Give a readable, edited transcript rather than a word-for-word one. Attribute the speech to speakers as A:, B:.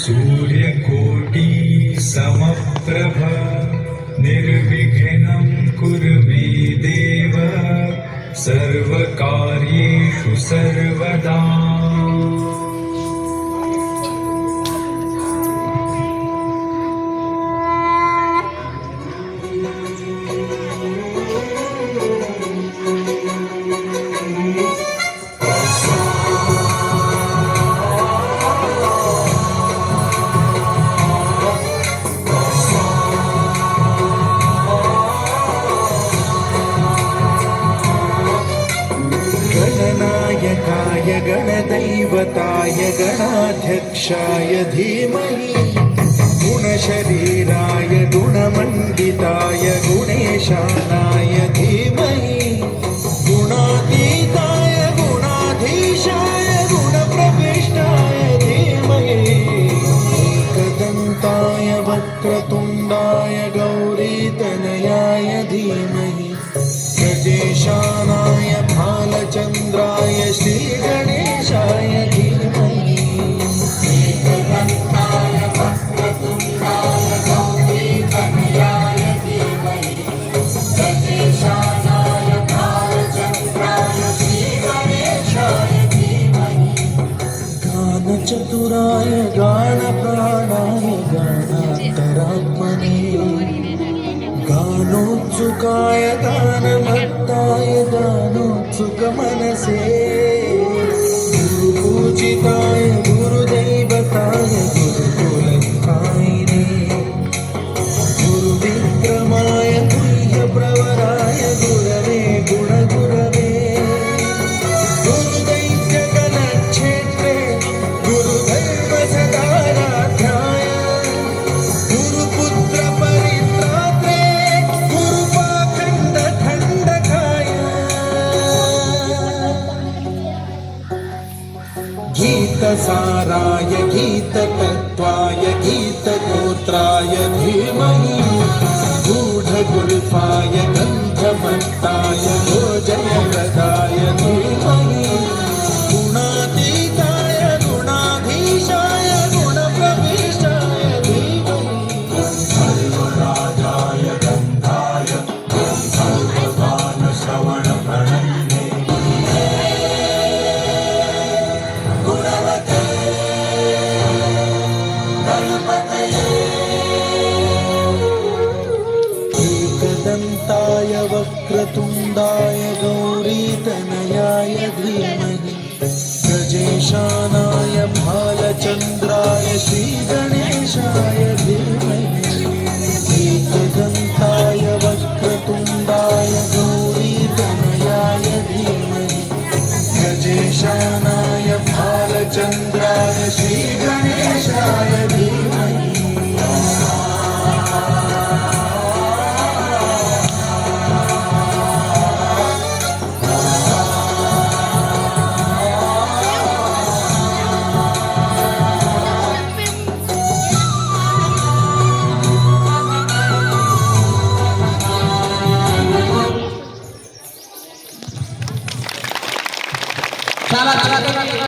A: सूर्यकोटि समप्रभ निर्विघ्नं कुरु मे देव सर्वकार्येषु सर्वदा।
B: गणनायकाय गणदैवताय गणाध्यक्षाय धीमहि गुणशरीराय गुणमण्डिताय गुणेशानाय धीमहि गुणातीताय गुणाधीशाय गुणप्रविष्टाय धीमहि एकदन्ताय वक्रतुण्डाय गौरीतनयाय धीमहि गजेशानाय भालचन्द्राय श्रीगणेशाय धीमहि एकदन्ताय वक्रतुण्डाय गौरीतनयाय धीमहि गजेशानाय भालचन्द्राय श्रीगणेशाय धीमहि गानचतुराय गानप्राणाय गानान्तरात्मने गानोत्सुकाय गानमत्ताय गानोत्सुकमनसे गुरुपूजिताय गुरुदैवताय गुरुकुलस्थायिने गुरुविक्रमाय गुह्यप्रवराय गुरवे गुणगुरवे गुरुदैत्यगणक्षेत्रे गुरुदैवसदाराध्याय गुरुपुत्रपरित्रात्रे गुरुपाखण्डखण्डकाय गीतसाराय गीततत्त्वाय गीतगोत्राय धीमहि गूढगुल्फाय गन्धमत्ताय भोजनप्रदाय धीमहि गुणातीताय गुणाधीशाय गुणप्रविष्टाय धीमहि सर्वराजाय गन्धाय सर्वगानश्रवणप्रणयिने गुणवते गणपतये एकदन्ताय वक्रतुण्डाय गौरीतनयाय धीमहि गजेशानाय भालचन्द्राय श्रीगणेशाय धीमहि